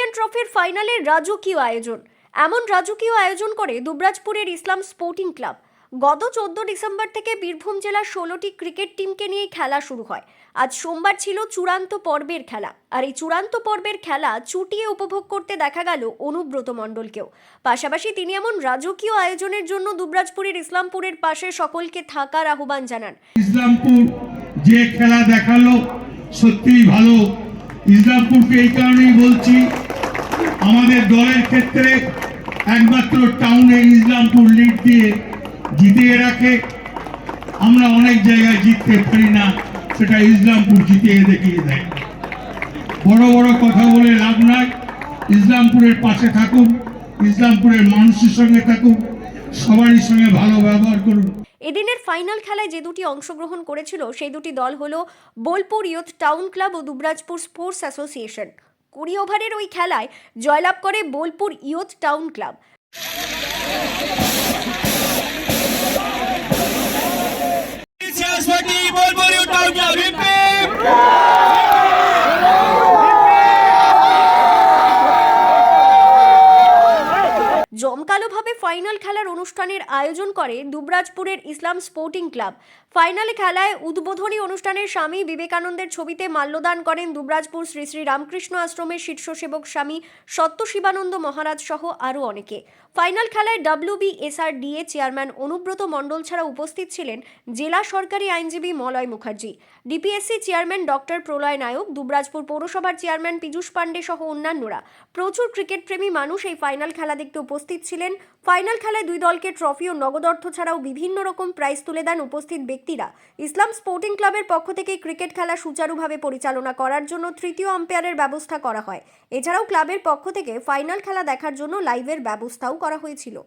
Champion ট্রফির ফাইনালে রাজকীয় আয়োজন। এমন রাজকীয় আয়োজন করে দুবরাজপুরের ইসলাম স্পোর্টিং ক্লাব। গত 14 ডিসেম্বর থেকে বীরভূম জেলার 16টি ক্রিকেট টিমকে নিয়ে খেলা শুরু হয়। আজ সোমবার ছিল চূড়ান্ত পর্বের খেলা, আর এই চূড়ান্ত পর্বের খেলা চুটিয়ে উপভোগ করতে দেখা গেল অনুব্রত মণ্ডলকেও। পাশাপাশি তিনি এমন রাজকীয় আয়োজনের জন্য দুবরাজপুরের ইসলামপুরের পাশে সকলকে থাকার আহ্বান জানান। ইসলামপুর যে খেলা দেখালো সত্যিই ভালো। ইসলামপুরকে এই কারণেই বলছি, আমাদের দলের ক্ষেত্রে একমাত্র টাউনে ইসলামপুর লিড দিয়ে জিতিয়ে রাখে। আমরা অনেক জায়গায় জিততে পারি না, সেটা ইসলামপুর জিতিয়ে দেখিয়ে দেয়। বড় বড় কথা বলে লাভ নাই। ইসলামপুরের পাশে থাকুন, ইসলামপুরের মানুষের সঙ্গে থাকুন, সবারই সঙ্গে ভালো ব্যবহার করুন। এদিনের ফাইনাল খেলায় যে দুটি অংশগ্রহণ করেছিল সেই দুটি দল হলো বোলপুর ইয়ুথ টাউন ক্লাব ও দুবরাজপুর স্পোর্টস অ্যাসোসিয়েশন। 20 ওভারের ওই খেলায় জয়লাভ করে বোলপুর ইয়ুথ টাউন ক্লাব। জমকালোভাবে ফাইনাল খেলার অনুষ্ঠানের আয়োজন করে দুবরাজপুরের ইসলাম স্পোর্টিং ক্লাব। ফাইনালে খেলায় উদ্বোধনী অনুষ্ঠানের স্বামী বিবেকানন্দের ছবিতে মাল্যদান করেন দুবরাজপুর শ্রী শ্রী রামকৃষ্ণ আশ্রমের শীর্ষ সেবক স্বামী সত্য শিবানন্দ মহারাজ সহ আরও অনেকে। ফাইনাল খেলায় WBSRDA চেয়ারম্যান অনুব্রত মণ্ডল ছাড়া উপস্থিত ছিলেন জেলা সরকারি আইনজীবী Malay Mukherjee, DPSC chairman doctor Pralay Nayak, Dubrajpur পৌরসভার চেয়ারম্যান পীযূষ পাণ্ডে সহ অন্যান্যরা। প্রচুর ক্রিকেট প্রেমী মানুষ এই ফাইনাল খেলা দেখতে উপস্থিত ছিলেন। ফাইনাল খেলায় দুই দলকে ট্রফি ও নগদ অর্থ ছাড়াও বিভিন্ন রকম প্রাইজ তুলে দেন উপস্থিত ব্যক্তিরা। ইসলাম স্পোর্টিং ক্লাবের পক্ষ থেকে ক্রিকেট খেলা সুচারুভাবে পরিচালনা করার জন্য তৃতীয় আম্পায়ারের ব্যবস্থা করা হয়। এছাড়াও ক্লাবের পক্ষ থেকে ফাইনাল খেলা দেখার জন্য লাইভের ব্যবস্থাও করা হয়েছিল।